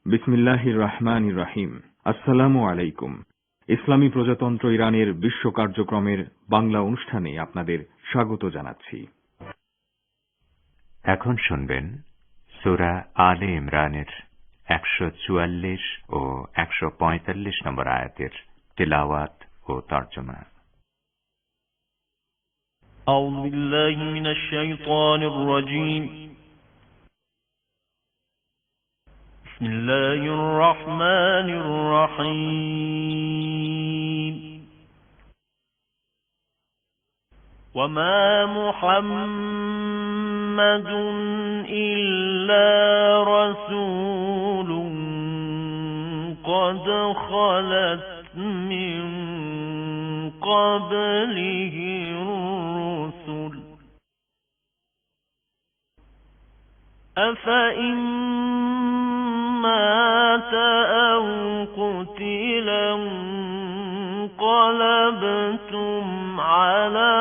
বিসমিল্লাহির রহমানির রহিম। আসসালামু আলাইকুম। ইসলামী প্রজাতন্ত্র ইরানের বিশ্ব কার্যক্রমের বাংলা অনুষ্ঠানে আপনাদের স্বাগত জানাচ্ছি। এখন শুনবেন সূরা আলে ইমরানের ১৪৪ ও ১৪৫ নম্বর আয়াতের তিলাওয়াত ও তরজমা। أعوذ بالله من الشيطان الرجيم. بسم الله الرحمن الرحيم. وما محمد إلا رسول قد خلت من قبله الرسل أفإن مات أو قتلا انقلبتم على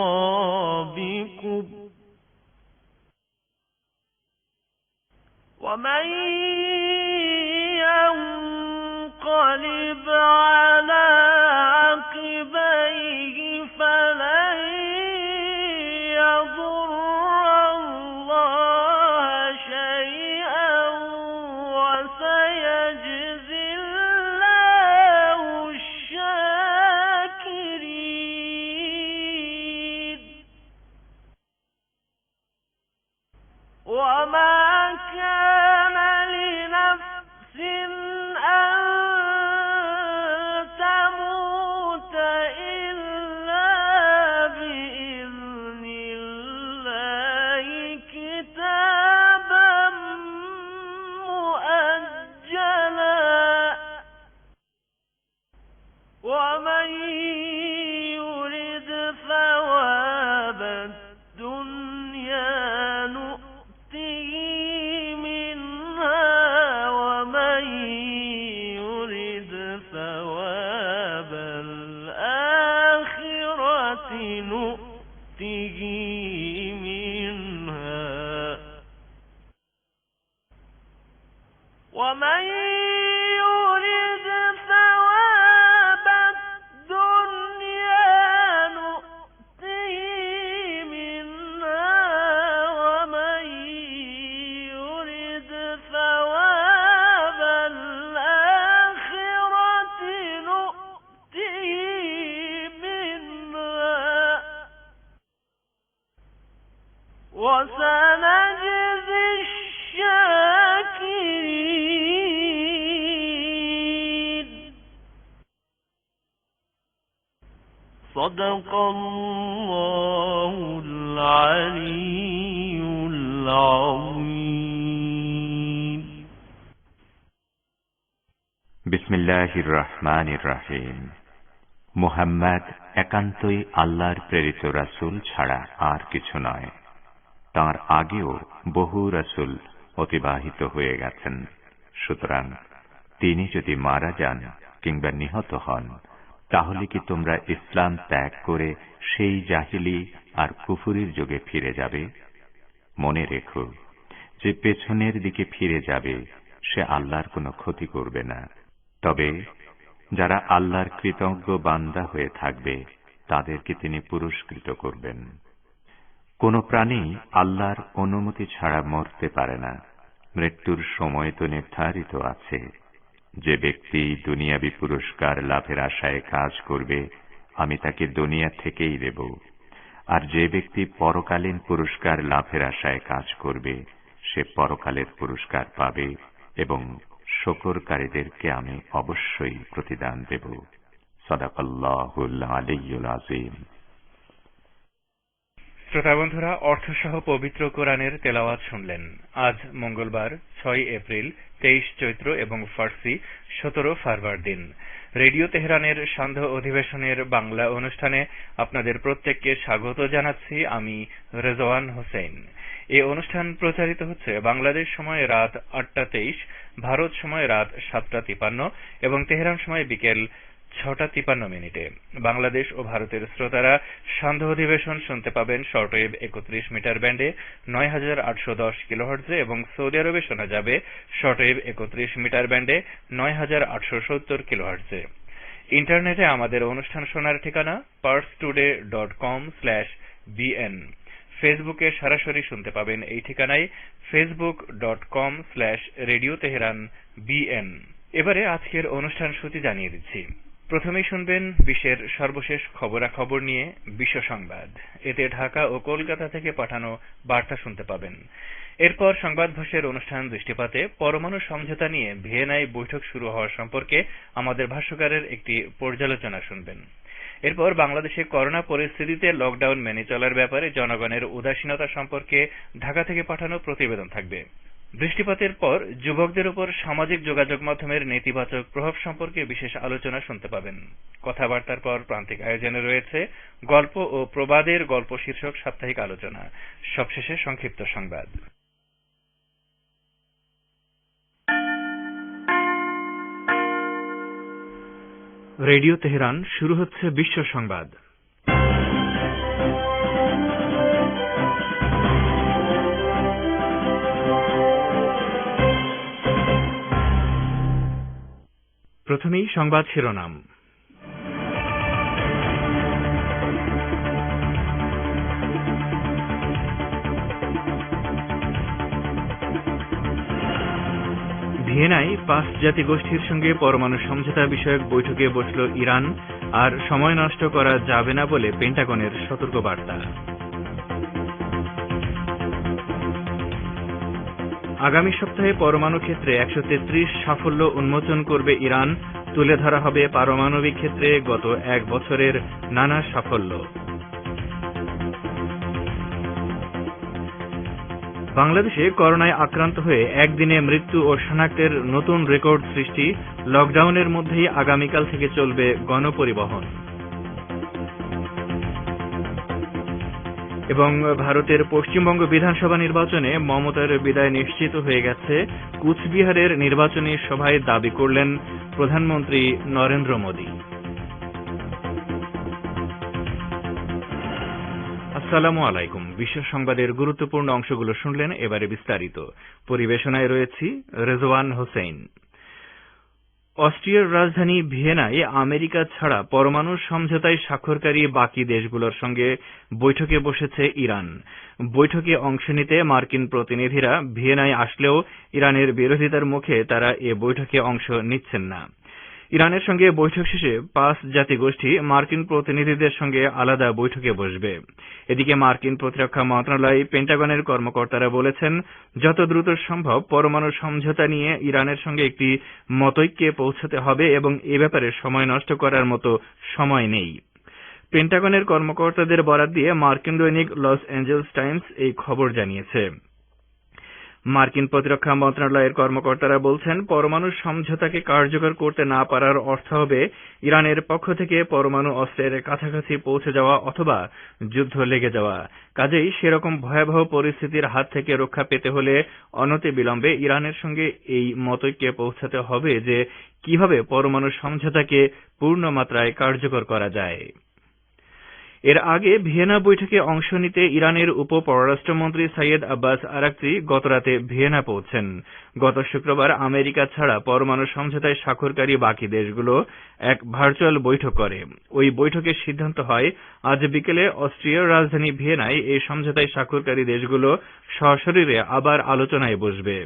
أعقابكم ومن ينقلب على عقبيه فلن يضر الله شيئا وسيجزي الله الشاكرين. وما كان لنفس أن تموت إلا بإذن الله كتابا مؤجلا. ومن يرد ثواب الدنيا نؤته منها ومن يرد ثواب الآخرة نؤته منها ومن يرد ثواب الدنيا نؤته منها ومن يرد ثواب الآخرة نؤته منها وسنجزي الشاكرين. صدق الله العلي العظيم. বিসমিল্লাহির রহমানির রহিম। মুহাম্মদ একান্তই আল্লাহর প্রেরিত রাসূল ছাড়া আর কিছু নয়। তাঁর আগেও বহু রাসূল অতিবাহিত হয়ে গেছেন। সুতরাং তিনি যদি মারা যান কিংবা নিহত হন, তাহলে কি তোমরা ইসলাম ত্যাগ করে সেই জাহিলি আর কুফরির যুগে ফিরে যাবে? মনে রেখো যে পেছনের দিকে ফিরে যাবে সে আল্লাহর কোনো ক্ষতি করবে না। তবে যারা আল্লাহর কৃতজ্ঞ বান্দা হয়ে থাকবে তাদেরকে তিনি পুরস্কৃত করবেন। কোন প্রাণী আল্লাহর অনুমতি ছাড়া মরতে পারে না। মৃত্যুর সময় তো নির্ধারিত আছে। যে ব্যক্তি দুনিয়াবী পুরস্কার লাভের আশায় কাজ করবে আমি তাকে দুনিয়া থেকেই দেব, আর যে ব্যক্তি পরকালীন পুরস্কার লাভের আশায় কাজ করবে সে পরকালের পুরস্কার পাবে এবং শুকরকারীদেরকে আমি অবশ্যই প্রতিদান দেব। সাদাকাল্লাহুল আলিয়্যুল আযীম। শ্রোতা বন্ধুরা, অর্থসহ পবিত্র কোরআনের তেলাওয়াত শুনলেন। আজ মঙ্গলবার 6 এপ্রিল, 23 চৈত্র এবং ফার্সি 17 ফারবার দিন। রেডিও তেহরানের সান্ধ্য অধিবেশনের বাংলা অনুষ্ঠানে আপনাদের প্রত্যেককে স্বাগত জানাচ্ছি। আমি রেজওয়ান হোসেন। এই অনুষ্ঠান প্রচারিত হচ্ছে বাংলাদেশ সময় রাত 8টা 23, ভারত সময় রাত 7টা 53 এবং তেহরান সময় বিকেল 6:53 বাংলাদেশ ও ভারতের শ্রোতারা সান্ধ্য অধিবেশন শুনতে পাবেন শর্টওয়েভ 31 মিটার ব্যান্ডে 9810 কিলোহার্টজে এবং সৌদি আরবে শোনা যাবে শর্টওয়েভ 31 মিটার ব্যান্ডে 9870 কিলোহার্টজে। ইন্টারনেটে আমাদের অনুষ্ঠান শোনার ঠিকানা parstoday.com/bn। ফেসবুকে সরাসরি শুনতে পাবেন এই ঠিকানায় facebook.com/Radio Tehran BN। এবারে আজকের অনুষ্ঠান সূচি জানিয়ে দিচ্ছি। প্রথমেই শুনবেন বিশ্বের সর্বশেষ খবরাখবর নিয়ে বিশ্ব সংবাদ। এতে ঢাকা ও কলকাতা থেকে পাঠানো বার্তা শুনতে পাবেন। এরপর সংবাদ ভাষ্যের অনুষ্ঠান দৃষ্টিপাতে পরমাণু সমঝোতা নিয়ে ভিয়েনায় বৈঠক শুরু হওয়া সম্পর্কে আমাদের ভাষ্যকারের একটি পর্যালোচনা শুনবেন। এরপর বাংলাদেশে করোনা পরিস্থিতিতে লকডাউন মেনে চলার ব্যাপারে জনগণের উদাসীনতা সম্পর্কে ঢাকা থেকে পাঠানো প্রতিবেদন থাকবে। দৃষ্টিপাতের পর যুবকদের উপর সামাজিক যোগাযোগ মাধ্যমের নেতিবাচক প্রভাব সম্পর্কে বিশেষ আলোচনা শুনতে পাবেন। কথাবার্তার পর প্রান্তিক আয়োজনে রয়েছে গল্প ও প্রবাদের গল্প শীর্ষক সাপ্তাহিক আলোচনা। সবশেষে সংক্ষিপ্ত সংবাদ। রেডিও তেহরান, শুরু হচ্ছে বিশ্ব সংবাদ। প্রথমেই সংবাদ শিরোনাম। ভিয়েনায় 5 জাতি গোষ্ঠীর সঙ্গে পরমাণু সমঝোতা বিষয়ক বৈঠকে বসল ইরান, আর সময় নষ্ট করা যাবে না বলে পেন্টাগনের সতর্কবার্তা। আগামী সপ্তাহে পরমাণু ক্ষেত্রে 133 সাফল্য উন্মোচন করবে ইরান, তুলে ধরা হবে পারমাণবিক ক্ষেত্রে গত 1 বছরের নানা সাফল্য। বাংলাদেশে করোনায় আক্রান্ত হয়ে একদিনে মৃত্যু ও শনাক্তের নতুন রেকর্ড সৃষ্টি, লকডাউনের মধ্যেই আগামীকাল থেকে চলবে গণপরিবহন। এবং ভারতের পশ্চিমবঙ্গ বিধানসভা নির্বাচনে মমতার বিদায় নিশ্চিত হয়ে গেছে, কুচবিহারের নির্বাচনী সভায় দাবি করলেন প্রধানমন্ত্রী নরেন্দ্র মোদী। আসসালামু আলাইকুম। বিশ্ব সংবাদের গুরুত্বপূর্ণ অংশগুলো শুনলেন, এবারে বিস্তারিত। পরিবেশনায় রয়েছি রেজওয়ান হোসেন। অস্ট্রিয়ার রাজধানী ভিয়েনায় আমেরিকা ছাড়া পরমাণু সমঝোতায় স্বাক্ষরকারী বাকি দেশগুলোর সঙ্গে বৈঠকে বসেছে ইরান। বৈঠকে অংশ নিতে মার্কিন প্রতিনিধিরা ভিয়েনায় আসলেও ইরানের বিরোধিতার মুখে তারা এ বৈঠকে অংশ নিচ্ছেন না। ইরানের সঙ্গে বৈঠক শেষে 5 জাতিগোষ্ঠী মার্কিন প্রতিনিধিদের সঙ্গে আলাদা বৈঠকে বসবে। এদিকে মার্কিন প্রতিরক্ষা মন্ত্রণালয়, পেন্টাগনের কর্মকর্তারা বলেছেন, যত দ্রুত সম্ভব পরমাণু সমঝোতা নিয়ে ইরানের সঙ্গে একটি মতৈক্যে পৌঁছাতে হবে এবং এ ব্যাপারে সময় নষ্ট করার মতো সময় নেই। পেন্টাগনের কর্মকর্তাদের বরাত দিয়ে মার্কিন দৈনিক লস অ্যাঞ্জেলস টাইমস এই খবর জানিয়েছে। মার্কিন প্রতিরক্ষা মন্ত্রণালয়ের কর্মকর্তারা বলছেন, পরমাণু সমঝোতাকে কার্যকর করতে না পারার অর্থ হবে ইরানের পক্ষ থেকে পরমাণু অস্ত্রের কাছাকাছি পৌঁছে যাওয়া অথবা যুদ্ধ লেগে যাওয়া। কাজেই সেরকম ভয়াবহ পরিস্থিতির হাত থেকে রক্ষা পেতে হলে অনতিবিলম্বে ইরানের সঙ্গে এই মতৈক্যে পৌঁছাতে হবে যে কিভাবে পরমাণু সমঝোতাকে পূর্ণ মাত্রায় কার্যকর করা যায়। এর আগে ভিয়েনা বৈঠকে অংশ নিতে ইরানের উপ পররাষ্ট্রমন্ত্রী সৈয়দ আব্বাস আরাকচি গতরাতে ভিয়েনা পৌঁছেন। গত শুক্রবার আমেরিকা ছাড়া পরমাণু সমঝোতায় স্বাক্ষরকারী বাকি দেশগুলো এক ভার্চুয়াল বৈঠক করে। ওই বৈঠকের সিদ্ধান্ত হয় আজ বিকেলে অস্ট্রিয়ার রাজধানী ভিয়েনায় এই সমঝোতায় স্বাক্ষরকারী দেশগুলো সশরীরে আবার আলোচনায় বসবে।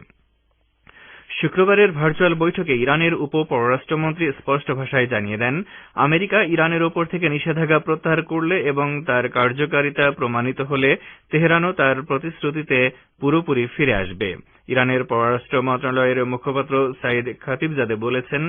শুক্রবারের ভার্চুয়াল বৈঠকে ইরানের উপ পররাষ্ট্রমন্ত্রী স্পষ্ট ভাষায় জানিয়ে দেন, আমেরিকা ইরানের ওপর থেকে নিষেধাজ্ঞা প্রত্যাহার করলে এবং তার কার্যকারিতা প্রমাণিত হলে তেহরানও তার প্রতিশ্রুতিতে পুরোপুরি ফিরে আসবে। ইরানের পররাষ্ট্র মন্ত্রণালয়ের মুখপাত্র সাইদ খাতিবজাদে বলেছেন,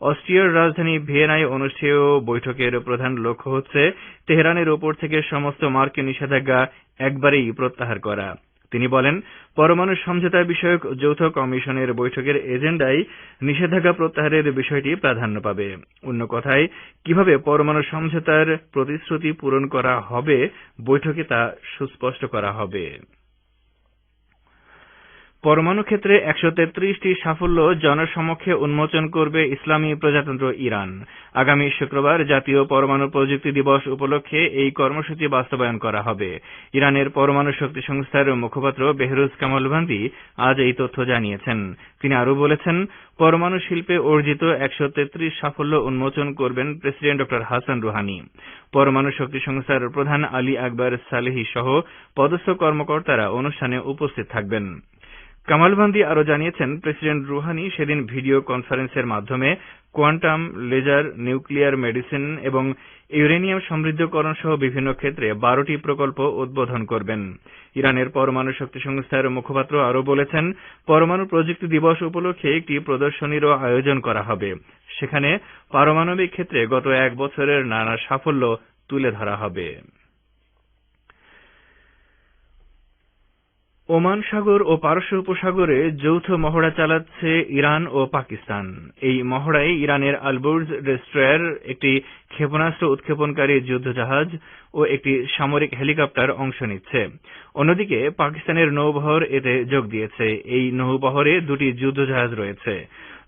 অস্ট্রিয়ার রাজধানী ভিয়েনায় অনুষ্ঠেয় বৈঠকের প্রধান লক্ষ্য হচ্ছে তেহরানের ওপর থেকে সমস্ত মার্কিন নিষেধাজ্ঞা একবারেই প্রত্যাহার করা। তিনি বলেন, পরমাণু সমঝোতা বিষয়ক যৌথ কমিশনের বৈঠকের এজেন্ডায় নিষেধাজ্ঞা প্রত্যাহারের বিষয়টি প্রাধান্য পাবে। অন্য কথায়, কিভাবে পরমাণু সমঝোতার প্রতিশ্রুতি পূরণ করা হবে বৈঠকে তা সুস্পষ্ট করা হবে। পরমাণু ক্ষেত্রে 133টি সাফল্য জনসমক্ষে উন্মোচন করবে ইসলামী প্রজাতন্ত্র ইরান। আগামী শুক্রবার জাতীয় পরমাণু প্রযুক্তি দিবস উপলক্ষে এই কর্মসূচি বাস্তবায়ন করা হবে। ইরানের পরমাণু শক্তি সংস্থার মুখপাত্র বেহরুজ কামালভান্দি আজ এই তথ্য জানিয়েছেন। তিনি আরও বলেছেন, পরমাণু শিল্পে অর্জিত 133 সাফল্য উন্মোচন করবেন প্রেসিডেন্ট ড হাসান রুহানি। পরমাণু শক্তি সংস্থার প্রধান আলী আকবর সালেহি সহ পদস্থ কর্মকর্তারা অনুষ্ঠানে উপস্থিত থাকবেন। কামালভান্দি আরও জানিয়েছেন, প্রেসিডেন্ট রুহানি সেদিন ভিডিও কনফারেন্সের মাধ্যমে কোয়ান্টাম, লেজার, নিউক্লিয়ার মেডিসিন এবং ইউরেনিয়াম সমৃদ্ধকরণ সহ বিভিন্ন ক্ষেত্রে 12টি প্রকল্প উদ্বোধন করবেন। ইরানের পরমাণু শক্তি সংস্থার মুখপাত্র আরও বলেছেন, পরমাণু প্রযুক্তি দিবস উপলক্ষে একটি প্রদর্শনীরও আয়োজন করা হবে। সেখানে পারমাণবিক ক্ষেত্রে গত 1 বছরের নানা সাফল্য তুলে ধরা হবে। ওমান সাগর ও পারস্য উপসাগরে যৌথ মহড়া চালাচ্ছে ইরান ও পাকিস্তান। এই মহড়ায় ইরানের আলবুর্জ ডেস্ট্রয়ার, একটি ক্ষেপণাস্ত্র উৎক্ষেপণকারী যুদ্ধজাহাজ ও একটি সামরিক হেলিকপ্টার অংশ নিচ্ছে। অন্যদিকে পাকিস্তানের নৌবহর এতে যোগ দিয়েছে। এই নৌবহরে 2টি যুদ্ধজাহাজ রয়েছে।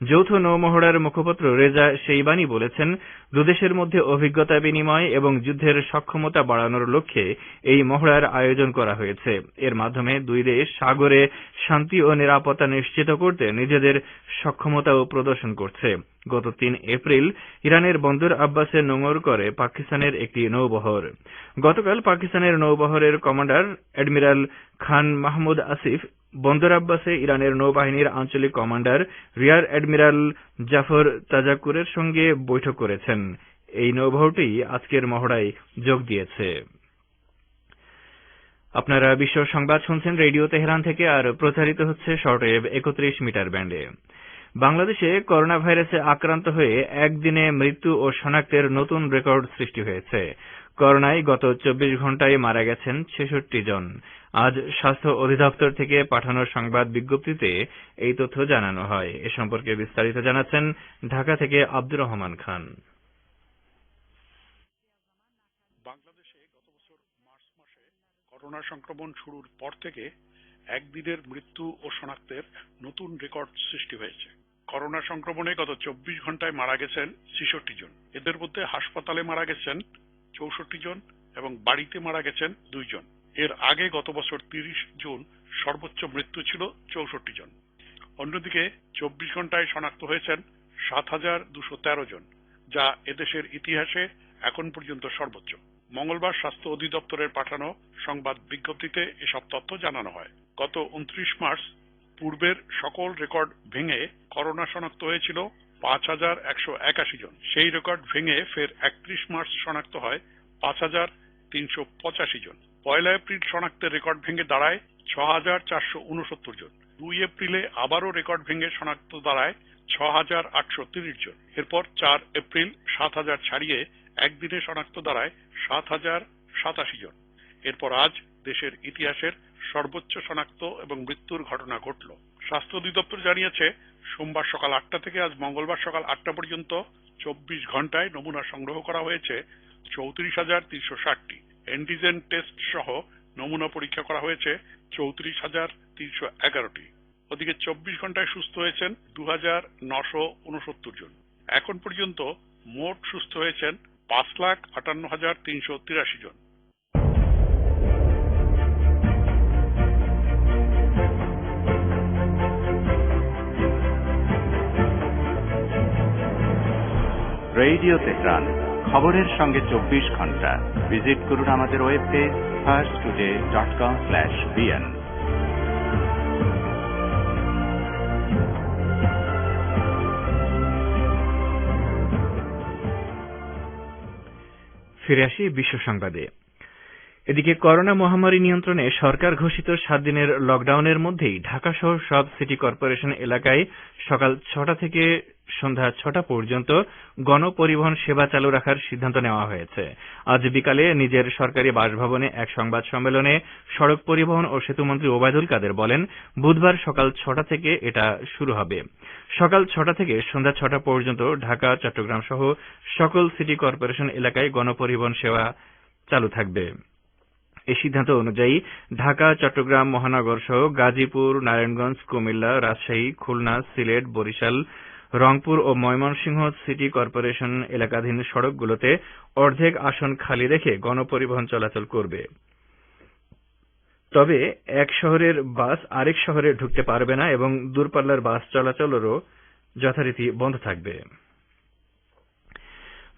যৌথ নৌমহড়ার মুখপাত্র রেজা শেইবানি বলেছেন, দুদেশের মধ্যে অভিজ্ঞতা বিনিময় এবং যুদ্ধের সক্ষমতা বাড়ানোর লক্ষ্যে এই মহড়ার আয়োজন করা হয়েছে। এর মাধ্যমে দুই দেশ সাগরে শান্তি ও নিরাপত্তা নিশ্চিত করতে নিজেদের সক্ষমতাও প্রদর্শন করছে। গত 3 এপ্রিল ইরানের বন্দর আব্বাসে নোঙর করে পাকিস্তানের একটি নৌবহর। গতকাল পাকিস্তানের নৌবহরের কমান্ডার অ্যাডমিরাল খান মাহমুদ আসিফ বন্দর আব্বাসে ইরানের নৌবাহিনীর আঞ্চলিক কমান্ডার রিয়ার অ্যাডমিরাল জাফর তাজাকুরের সঙ্গে বৈঠক করেছেন। এই নৌবহরটি আজকের মহড়ায় যোগ দিয়েছে। আপনারা বিশ্ব সংবাদ শুনছেন রেডিও তেহরান থেকে, আর প্রচারিত হচ্ছে শর্টওয়েভ 31 মিটার ব্যান্ডে। বাংলাদেশে করোনা ভাইরাসে আক্রান্ত হয়ে একদিনে মৃত্যু ও শনাক্তের নতুন রেকর্ড সৃষ্টি হয়েছে। করোনায় গত 24 ঘণ্টায় মারা গেছেন 66 জন। আজ স্বাস্থ্য অধিদপ্তর থেকে পাঠানো সংবাদ বিজ্ঞপ্তিতে এই তথ্য জানানো হয়। এ সম্পর্কে বিস্তারিত জানাচ্ছেন ঢাকা থেকে আব্দুর রহমান খান। বাংলাদেশে গত বছর মার্চ মাসে করোনা সংক্রমণ শুরুর পর থেকে একদিনের মৃত্যু ও শনাক্তের নতুন রেকর্ড সৃষ্টি হয়েছে। করোনা সংক্রমণে গত 24 ঘণ্টায় মারা গেছেন 66 জন। এদের মধ্যে হাসপাতালে মারা গেছেন 64 জন এবং বাড়িতে মারা গেছেন 2 জন। এর আগে গত বছর 30 জুন সর্বোচ্চ মৃত্যু ছিল 64 জন। অন্যদিকে 24 ঘণ্টায় শনাক্ত হয়েছেন 7,213 জন, যা এদেশের ইতিহাসে এখন পর্যন্ত সর্বোচ্চ। মঙ্গলবার স্বাস্থ্য অধিদপ্তরের পাঠানো সংবাদ বিজ্ঞপ্তিতে এসব তথ্য জানানো হয়। গত 29 মার্চ পূর্বের সকল রেকর্ড ভেঙে করোনা শনাক্ত হয়েছিল 5,181 জন। সেই রেকর্ড ভেঙে ফের 31 মার্চ শনাক্ত হয় 5,385 জন। 1 এপ্রিল শনাক্তের রেকর্ড ভেঙে দাঁড়ায় 6,469 জন। 2 এপ্রিলে আবারও রেকর্ড ভেঙে শনাক্ত দাঁড়ায় 6,830 জন। এরপর 4 এপ্রিল 7,000 ছাড়িয়ে একদিনে শনাক্ত দাঁড়ায় 7,087 জন। এরপর আজ দেশের ইতিহাসের সর্বোচ্চ শনাক্ত এবং মৃত্যুর ঘটনা ঘটল। স্বাস্থ্য অধিদপ্তর জানিয়েছে, সোমবার সকাল 8টা থেকে আজ মঙ্গলবার সকাল 8টা পর্যন্ত 24 ঘণ্টায় নমুনা সংগ্রহ করা হয়েছে 34,360টি। অ্যান্টিজেন টেস্ট সহ নমুনা পরীক্ষা করা হয়েছে 34,311টি। ওদিকে 24 ঘণ্টায় সুস্থ হয়েছেন 2,969 জন। এখন পর্যন্ত মোট সুস্থ হয়েছেন 5,58,383 জন। রেডিও তেহরান, খবরের সঙ্গে 24 ঘণ্টা। ভিজিট করুন আমাদের ওয়েব পেজ farstoday.com/bn। ফিরে আসি বিশ্ব সংবাদে। এদিকে করোনা মহামারী নিয়ন্ত্রণে সরকার ঘোষিত 7 দিনের লকডাউনের মধ্যেই ঢাকা সহ সব সিটি কর্পোরেশন এলাকায় সকাল 6টা থেকে সন্ধ্যা 6টা পর্যন্ত গণপরিবহন সেবা চালু রাখার সিদ্ধান্ত নেওয়া হয়েছে। আজ বিকালে নিজের সরকারি বাসভবনে এক সংবাদ সম্মেলনে সড়ক পরিবহন ও সেতুমন্ত্রী ওবায়দুল কাদের বলেন, বুধবার সকাল 6টা থেকে এটা শুরু হবে। সকাল 6টা থেকে সন্ধ্যা 6টা পর্যন্ত ঢাকা, চট্টগ্রাম সহ সকল সিটি কর্পোরেশন এলাকায় গণপরিবহন সেবা চালু থাকবে। এই সিদ্ধান্ত অনুযায়ী ঢাকা, চট্টগ্রাম মহানগর সহ গাজীপুর, নারায়ণগঞ্জ, কুমিল্লা, রাজশাহী, খুলনা, সিলেট, বরিশাল, রংপুর ও ময়মনসিংহ সিটি কর্পোরেশন এলাকাধীন সড়কগুলোতে অর্ধেক আসন খালি রেখে গণপরিবহন চলাচল করবে। তবে এক শহরের বাস আরেক শহরে ঢুকতে পারবে না এবং দূরপাল্লার বাস চলাচলেরও যথারীতি বন্ধ থাকবে।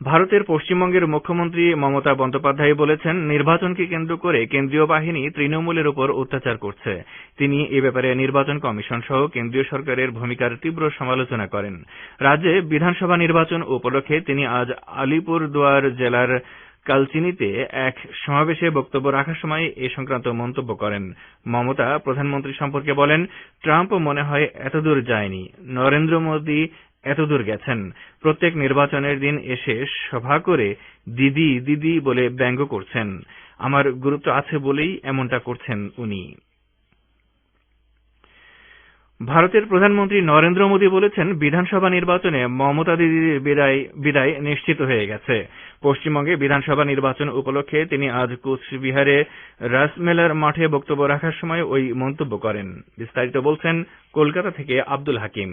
ভারতের পশ্চিমবঙ্গের মুখ্যমন্ত্রী মমতা বন্দ্যোপাধ্যায় বলেছেন, নির্বাচনকে কেন্দ্র করে কেন্দ্রীয় বাহিনী তৃণমূলের উপর অত্যাচার করছে। তিনি এ ব্যাপারে নির্বাচন কমিশন সহ কেন্দ্রীয় সরকারের ভূমিকার তীব্র সমালোচনা করেন। রাজ্যে বিধানসভা নির্বাচন উপলক্ষে তিনি আজ আলিপুরদুয়ার জেলার কালচিনিতে এক সমাবেশে বক্তব্য রাখার সময় এ সংক্রান্ত মন্তব্য করেন। মমতা প্রধানমন্ত্রী সম্পর্কে বলেন, ট্রাম্প মনে হয় এতদূর যায়নি, নরেন্দ্র মোদী এতদূর গেছেন। প্রত্যেক নির্বাচনের দিন এসে সভা করে দিদি দিদি বলে ব্যঙ্গ করছেন। আমার গুরুত্ব আছে বলেই এমনটা করছেন উনি। ভারতের প্রধানমন্ত্রী নরেন্দ্র মোদী বলেছেন, বিধানসভা নির্বাচনে মমতা দিদির বিদায় নিশ্চিত হয়ে গেছে। পশ্চিমবঙ্গে বিধানসভা নির্বাচন উপলক্ষে তিনি আজ কোচবিহারে রাসমেলার মাঠে বক্তব্য রাখার সময় ওই মন্তব্য করেন। বিস্তারিত বলছেন কলকাতা থেকে আব্দুল হাকিম।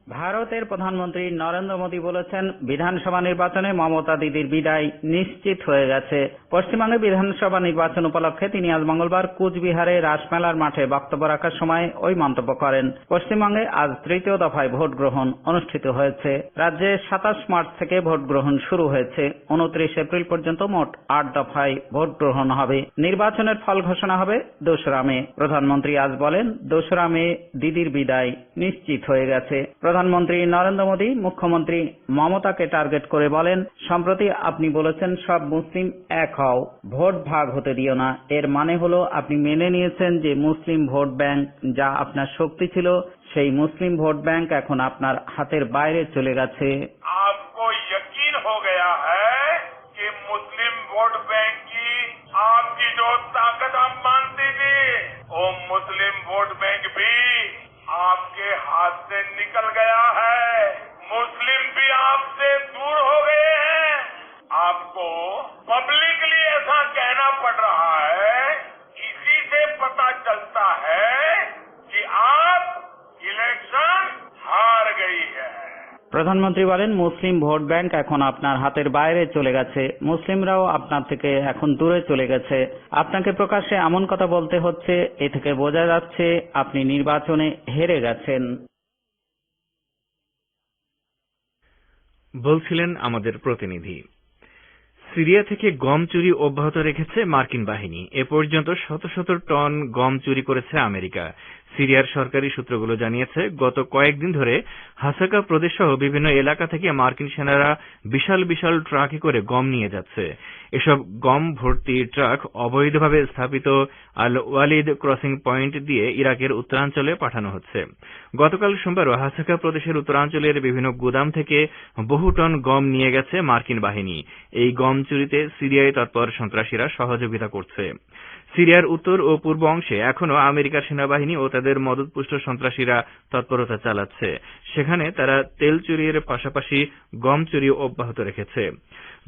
ভারতের প্রধানমন্ত্রী নরেন্দ্র মোদী বলেছেন, বিধানসভা নির্বাচনে মমতা দিদির বিদায় নিশ্চিত হয়ে গেছে। পশ্চিমবঙ্গে বিধানসভা নির্বাচন উপলক্ষে তিনি আজ মঙ্গলবার কুচবিহারে রাসমেলার মাঠে বক্তব্য রাখার সময় ওই মন্তব্য করেন। পশ্চিমবঙ্গে আজ তৃতীয় দফায় ভোট গ্রহণ অনুষ্ঠিত হয়েছে। রাজ্যে 27 মার্চ থেকে ভোট গ্রহণ শুরু হয়েছে। 29 এপ্রিল পর্যন্ত মোট 8 দফায় ভোট গ্রহণ হবে। নির্বাচনের ফল ঘোষণা হবে 2রা মে। প্রধানমন্ত্রী আজ বলেন, 2রা মে দিদির বিদায় নিশ্চিত হয়ে গেছে। প্রধানমন্ত্রী নরেন্দ্র মোদী মুখ্যমন্ত্রী মমতাকে টার্গেট করে বলেন, সম্প্রতি আপনি বলেছেন সব মুসলিম এক হও, ভোট ভাগ হতে দিও না। এর মানে হলো আপনি মেনে নিয়েছেন যে মুসলিম ভোট ব্যাংক যা আপনার শক্তি ছিল, সেই মুসলিম ভোট ব্যাংক এখন আপনার হাতের বাইরে চলে গেছে। आपको यकीन हो गया है कि मुस्लिम वोट बैंक की आपकी जो ताकत आप मानती थी, वो मुस्लिम वोट बैंक भी आपके हाथ से निकल गया है। मुस्लिम भी आपसे दूर हो गए हैं। आपको पब्लिकली ऐसा कहना पड़ रहा है। इसी से पता चलता है कि आप इलेक्शन हार गई है। প্রধানমন্ত্রী বলেন, মুসলিম ভোট ব্যাংক এখন আপনার হাতের বাইরে চলে গেছে। মুসলিমরাও আপনার থেকে এখন দূরে চলে গেছে। আপনাকে প্রকাশ্যে এমন কথা বলতে হচ্ছে, এ থেকে বোঝা যাচ্ছে আপনি নির্বাচনে হেরে গেছেন। বলছিলেন আমাদের প্রতিনিধি। সিরিয়া থেকে গম চুরি অব্যাহত রেখেছে মার্কিন বাহিনী। এ পর্যন্ত শত শত টন গম চুরি করেছে আমেরিকা। সিরিয়ার সরকারি সূত্রগুলো জানিয়েছে, গত কয়েকদিন ধরে হাসাকা প্রদেশ সহ বিভিন্ন এলাকা থেকে মার্কিন সেনারা বিশাল বিশাল ট্রাকে করে গম নিয়ে যাচ্ছে। এসব গম ভর্তি ট্রাক অবৈধভাবে স্থাপিত আল ওয়ালিদ ক্রসিং পয়েন্ট দিয়ে ইরাকের উত্তরাঞ্চলে পাঠানো হচ্ছে। গতকাল সোমবারও হাসাকা প্রদেশের উত্তরাঞ্চলের বিভিন্ন গুদাম থেকে বহু টন গম নিয়ে গেছে মার্কিন বাহিনী। এই গম চুরিতে সিরিয়ায় তৎপর সন্ত্রাসীরা সহযোগিতা করছে। সিরিয়ার উত্তর ও পূর্ব অংশে এখনও আমেরিকার সেনাবাহিনী ও তাদের মদতপুষ্ট সন্ত্রাসীরা তৎপরতা চালাচ্ছে। সেখানে তারা তেল চুরির পাশাপাশি গম চুরি অব্যাহত রেখেছে।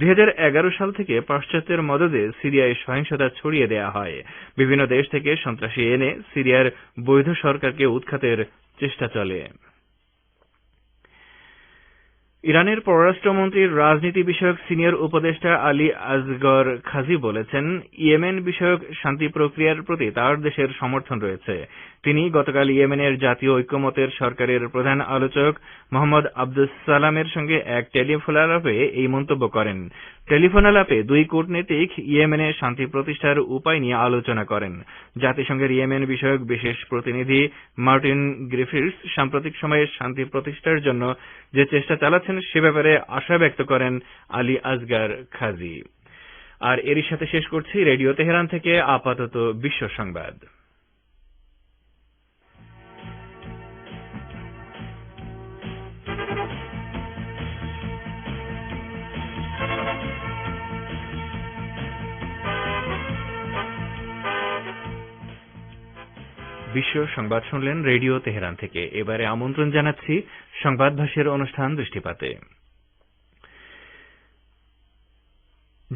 2011 সাল থেকে পাশ্চাত্যের মদদে সিরিয়ায় সহিংসতা ছড়িয়ে দেয়া হয়। বিভিন্ন দেশ থেকে সন্ত্রাসী এনে সিরিয়ার বৈধ সরকারকে উৎখাতের চেষ্টা চলে। ইরানের পররাষ্ট্রমন্ত্রীর রাজনীতি বিষয়ক সিনিয়র উপদেষ্টা আলী আসগর খাজি বলেছেন, ইয়েমেন বিষয়ক শান্তি প্রক্রিয়ার প্রতি তার দেশের সমর্থন রয়েছে। তিনি গতকাল ইয়েমেনের জাতীয় ঐক্যমতের সরকারের প্রধান আলোচক মোহাম্মদ আব্দুস সালামের সঙ্গে এক টেলিফোন আলাপে এই মন্তব্য করেন। টেলিফোন আলাপে দুই কূটনীতিক ইয়েমেনে শান্তি প্রতিষ্ঠার উপায় নিয়ে আলোচনা করেন। জাতিসংঘের ইয়েমেন বিষয়ক বিশেষ প্রতিনিধি মার্টিন গ্রিফিথস সাম্প্রতিক সময়ে শান্তি প্রতিষ্ঠার জন্য যে চেষ্টা চালাচ্ছেন সে ব্যাপারে আশা ব্যক্ত করেন আলী আসগর খাজি। আর এরই সাথে শেষ করছি রেডিও তেহরান থেকে আপাতত বিশ্ব সংবাদ। বিশ্ব সংবাদ শুনলেন রেডিও তেহরান থেকে। এবারে আমন্ত্রণ জানাচ্ছি সংবাদ ভাষ্যের অনুষ্ঠান দৃষ্টিপাতে।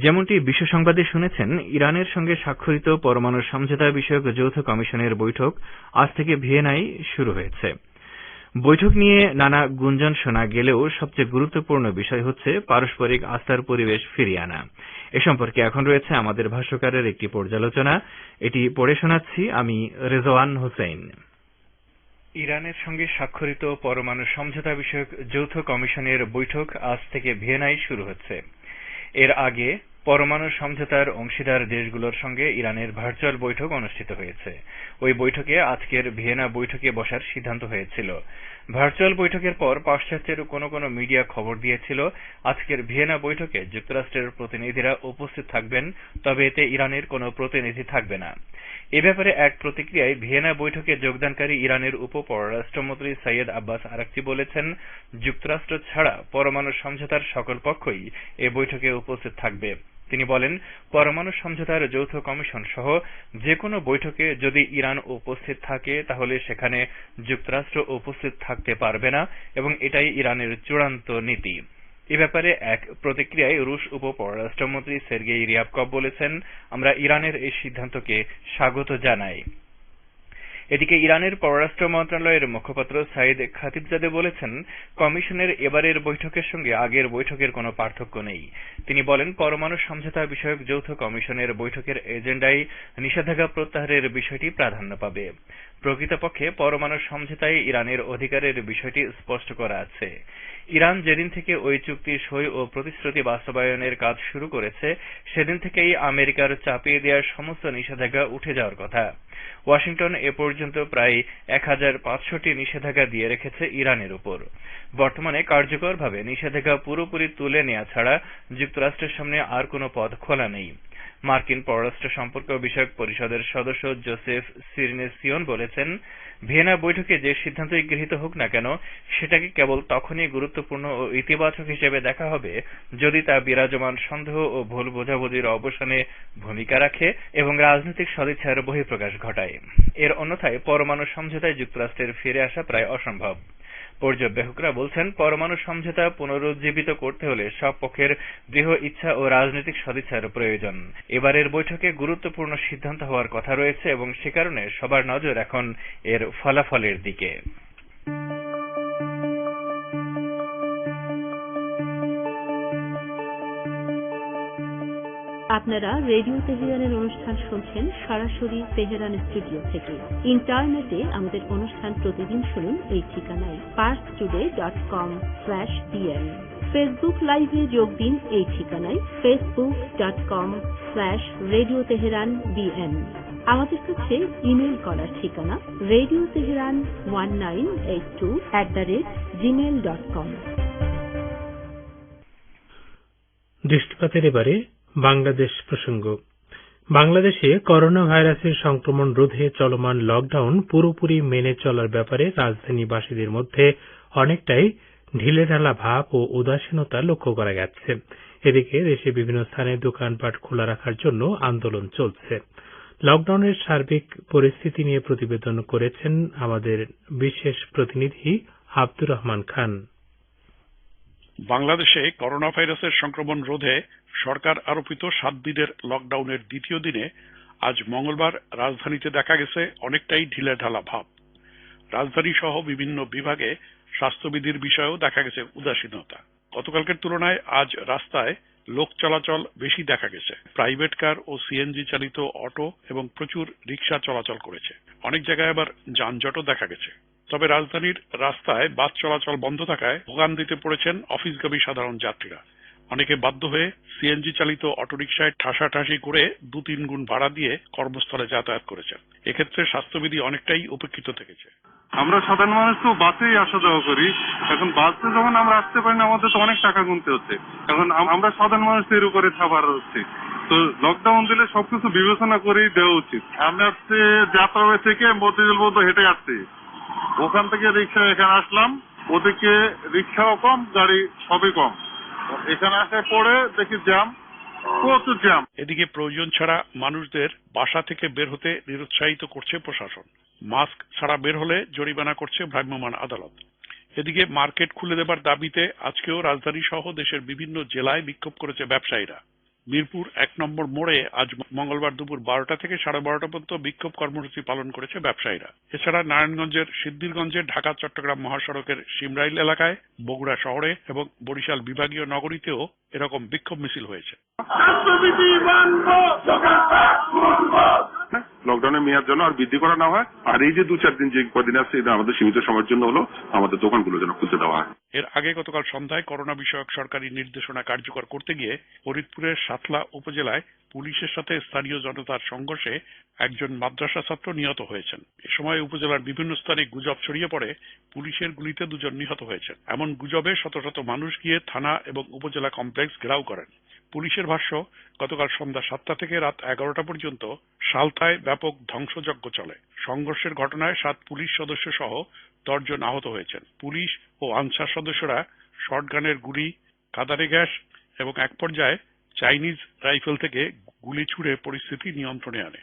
যেমনটি বিশ্ব সংবাদে শুনেছেন, ইরানের সঙ্গে স্বাক্ষরিত পরমাণু সমঝোতা বিষয়ক যৌথ কমিশনের বৈঠক আজ থেকে ভিয়েনায় শুরু হয়েছে। বৈঠক নিয়ে নানা গুঞ্জন শোনা গেলেও সবচেয়ে গুরুত্বপূর্ণ বিষয় হচ্ছে পারস্পরিক আস্থার পরিবেশ ফিরিয়ে আনা। এ সম্পর্কে এখন রয়েছে আমাদের ভাষ্যকারের একটি পর্যালোচনা। এটি পড়ে শোনাচ্ছি আমি রেজওয়ান হোসেন। ইরানের সঙ্গে স্বাক্ষরিত পরমাণু সমঝোতা বিষয়ক যৌথ কমিশনের বৈঠক আজ থেকে ভিয়েনায় শুরু হচ্ছে। এর আগে পরমাণু সমঝোতার অংশীদার দেশগুলোর সঙ্গে ইরানের ভার্চুয়াল বৈঠক অনুষ্ঠিত হয়েছে। ওই বৈঠকে আজকের ভিয়েনা বৈঠকে বসার সিদ্ধান্ত হয়েছিল। ভার্চুয়াল বৈঠকের পর পাশ্চাত্যের কোনো মিডিয়া খবর দিয়েছিল আজকের ভিয়েনা বৈঠকে যুক্তরাষ্ট্রের প্রতিনিধিরা উপস্থিত থাকবেন, তবে এতে ইরানের কোনো প্রতিনিধি থাকবে না। এ ব্যাপারে এক প্রতিক্রিয়ায় ভিয়েনা বৈঠকে যোগদানকারী ইরানের উপপররাষ্ট্রমন্ত্রী সৈয়দ আব্বাস আরাকচি বলেছেন, যুক্তরাষ্ট্র ছাড়া পরমাণু সমঝোতার সকল পক্ষই এ বৈঠকে উপস্থিত থাকবে। তিনি বলেন, পরমাণু সমঝোতার যৌথ কমিশন সহ যে কোনো বৈঠকে যদি ইরান উপস্থিত থাকে তাহলে সেখানে যুক্তরাষ্ট্র উপস্থিত থাকতে পারবে না এবং এটাই ইরানের চূড়ান্ত নীতি। এ ব্যাপারে এক প্রতিক্রিয়ায় রুশ উপপররাষ্ট্রমন্ত্রী সের্গেই রিয়াবকভ বলেছেন, আমরা ইরানের এই সিদ্ধান্তকে স্বাগত জানাই। এদিকে ইরানের পররাষ্ট্র মন্ত্রণালয়ের মুখপাত্র সাইদ খাতিবজাদে বলেছেন, কমিশনের এবারের বৈঠকের সঙ্গে আগের বৈঠকের কোনো পার্থক্য নেই। তিনি বলেন, পরমাণু সমঝোতা বিষয়ক যৌথ কমিশনের বৈঠকের এজেন্ডায় নিষেধাজ্ঞা প্রত্যাহারের বিষয়টি প্রাধান্য পাবে। প্রকৃতপক্ষে পরমাণু সমঝোতায় ইরানের অধিকারের বিষয়টি স্পষ্ট করা আছে। ইরান যেদিন থেকে ওই চুক্তি সই ও প্রতিশ্রুতি বাস্তবায়নের কাজ শুরু করেছে সেদিন থেকেই আমেরিকার চাপিয়ে দেওয়া সমস্ত নিষেধাজ্ঞা উঠে যাওয়ার কথা। ওয়াশিংটন এ পর্যন্ত প্রায় 1500টি নিষেধাজ্ঞা দিয়ে রেখেছে ইরানের উপর। বর্তমানে কার্যকরভাবে নিষেধাজ্ঞা পুরোপুরি তুলে নেওয়া ছাড়া যুক্তরাষ্ট্রের সামনে আর কোনো পথ খোলা নেই। মার্কিন পররাষ্ট্র সম্পর্ক বিষয়ক পরিষদের সদস্য জোসেফ সিরনেসিয়ন বলেছেন, ভিয়েনা বৈঠকে যে সিদ্ধান্তই গৃহীত হোক না কেন সেটাকে কেবল তখনই গুরুত্বপূর্ণ ও ইতিবাচক হিসেবে দেখা হবে যদি তা বিরাজমান সন্দেহ ও ভুল বোঝাবুঝির অবসানে ভূমিকা রাখে এবং রাজনৈতিক সদিচ্ছার বহিঃপ্রকাশ ঘটায়। এর অন্যথায় পরমাণু সমঝোতায় যুক্তরাষ্ট্রের ফিরে আসা প্রায় অসম্ভব। পর্যবেক্ষকরা বলছেন, পরমাণু সমঝোতা পুনরুজ্জীবিত করতে হলে সব পক্ষের দৃঢ় ইচ্ছা ও রাজনৈতিক সদিচ্ছার প্রয়োজন। এবারের বৈঠকে গুরুত্বপূর্ণ সিদ্ধান্ত হওয়ার কথা রয়েছে এবং সে কারণে সবার নজর এখন এর ফলাফলের দিকে। আপনারা রেডিও তেহরানের অনুষ্ঠান শুনছেন সরাসরি তেহরান স্টুডিও থেকে। ইন্টারনেটে আমাদের অনুষ্ঠান প্রতিদিন শুনুন এই ঠিকানায় parstoday.com/bn। ফেসবুক লাইভে যোগ দিন এই ঠিকানায় facebook.com/Radio Tehran BN। আমাদের কাছে ইমেল করার ঠিকানা radioteheran1982@gmail.com। দৃষ্টিপাতের এবারে বাংলাদেশ প্রসঙ্গ। বাংলাদেশে করোনা ভাইরাসের সংক্রমণ রোধে চলমান লকডাউন পুরোপুরি মেনে চলার ব্যাপারে রাজধানীবাসীদের মধ্যে অনেকটাই ঢিলেঢালা ভাব ও উদাসীনতা লক্ষ্য করা গেছে। এদিকে দেশে বিভিন্ন স্থানে দোকানপাট খোলা রাখার জন্য আন্দোলন চলছে। লকডাউনের সার্বিক পরিস্থিতি নিয়ে প্রতিবেদন করেছেন আমাদের বিশেষ প্রতিনিধি আব্দুর রহমান খান। বাংলাদেশে করোনা ভাইরাসের সংক্রমণ রোধে সরকার আরোপিত 7 দিনের লকডাউনের দ্বিতীয় দিনে আজ মঙ্গলবার রাজধানীতে দেখা গেছে অনেকটাই ঢিলেঢালা ভাব। রাজধানী সহ বিভিন্ন বিভাগে স্বাস্থ্যবিধির বিষয়েও দেখা গেছে উদাসীনতা। গতকালকের তুলনায় আজ রাস্তায় লোক চলাচল বেশি দেখা গেছে। প্রাইভেট কার ও সিএনজি চালিত অটো এবং প্রচুর রিক্সা চলাচল করেছে। অনেক জায়গায় আবার যানজটও দেখা গেছে। তবে রাজধানীর রাস্তায় বাস চলাচল বন্ধ থাকায় ভোগান্তিতে পড়েছেন অফিসগামী সাধারণ যাত্রীরা। অনেকে বাধ্য হয়ে সিএনজি চালিত অটোরিকশায় ঠাসাঠাসি করে 2-3 গুণ ভাড়া দিয়ে কর্মস্থলে যাতায়াত করেছেন। এক্ষেত্রে স্বাস্থ্যবিধি অনেকটাই উপেক্ষিত থেকেছে। আমরা সাধারণ মানুষ তো বাসেই আসা যাওয়া করি, এখন বাসে যখন আমরা আসতে পারি না আমাদের তো অনেক টাকা গুনতে হচ্ছে। এখন আমরা সাধারণ মানুষ এর উপরে খাবার হচ্ছে, তো লকডাউন দিলে সবকিছু বিবেচনা করেই দেওয়া উচিত। আমরা হচ্ছে যাত্রাবাড়ি থেকে মতিঝিল পর্যন্ত হেঁটে আসছি, ওখান থেকে রিক্সা এখানে আসলাম, ওদিকে রিক্সাও কম, গাড়ি সবই কম। এখানে আসে পড়ে দেখি জ্যাম, প্রচুর জ্যাম। এদিকে প্রয়োজন ছাড়া মানুষদের বাসা থেকে বের হতে নিরুৎসাহিত করছে প্রশাসন। মাস্ক ছাড়া বের হলে জরিমানা করছে ভ্রাম্যমাণ আদালত। এদিকে মার্কেট খুলে দেবার দাবিতে আজকেও রাজধানী সহ দেশের বিভিন্ন জেলায় বিক্ষোভ করেছে ব্যবসায়ীরা। মিরপুর 1 নম্বর মোড়ে আজ মঙ্গলবার দুপুর 12টা থেকে 12:30 পর্যন্ত বিক্ষোভ কর্মসূচি পালন করেছে ব্যবসায়ীরা। এছাড়া নারায়ণগঞ্জের সিদ্ধিরগঞ্জে, ঢাকা চট্টগ্রাম মহাসড়কের সিমরাইল এলাকায়, বগুড়া শহরে এবং বরিশাল বিভাগীয় নগরীতেও এরকম বিক্ষোভ মিছিল হয়েছে। লকডাউনের মেয়াদ যেন আর বৃদ্ধি করা না হয়, আর এই যে 2-4 দিন যে কদিন আছে এটা আমাদের সীমিত সময়ের জন্য হলো, আমাদের দোকানগুলো যেন খুলতে দেওয়া হয়। এর আগে গতকাল সন্ধ্যায় করোনা বিষয়ক সরকারি নির্দেশনা কার্যকর করতে গিয়ে ফরিদপুরের সাতলা উপজেলায় পুলিশের সাথে স্থানীয় জনতার সংঘর্ষে একজন মাদ্রাসা ছাত্র নিহত হয়েছেন। এ সময় উপজেলার বিভিন্ন স্থানে গুজব ছড়িয়ে পড়ে পুলিশের গুলিতে 2 জন নিহত হয়েছেন। এমন গুজবে শত শত মানুষ গিয়ে থানা এবং উপজেলা কমপ্লেক্স ঘেরাও করেন। পুলিশের ভাষ্য, গতকাল সন্ধ্যা 7টা থেকে রাত 11টা পর্যন্ত সালতায় ব্যাপক ধ্বংসযজ্ঞ চলে। সংঘর্ষের ঘটনায় 7 পুলিশ সদস্য সহ 10 জন আহত হয়েছেন। পুলিশ ও আনসার সদস্যরা শটগানের গুলি, কাঁদানে গ্যাস এবং এক পর্যায়ে চাইনিজ রাইফেল থেকে গুলি ছুড়ে পরিস্থিতি নিয়ন্ত্রণে আনে।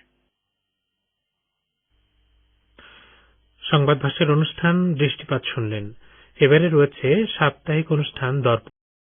সংবাদ ভাষার অনুষ্ঠান দৃষ্টিপাত শুনলেন। এবারে রয়েছে সাপ্তাহিক অনুষ্ঠান দর্পণ।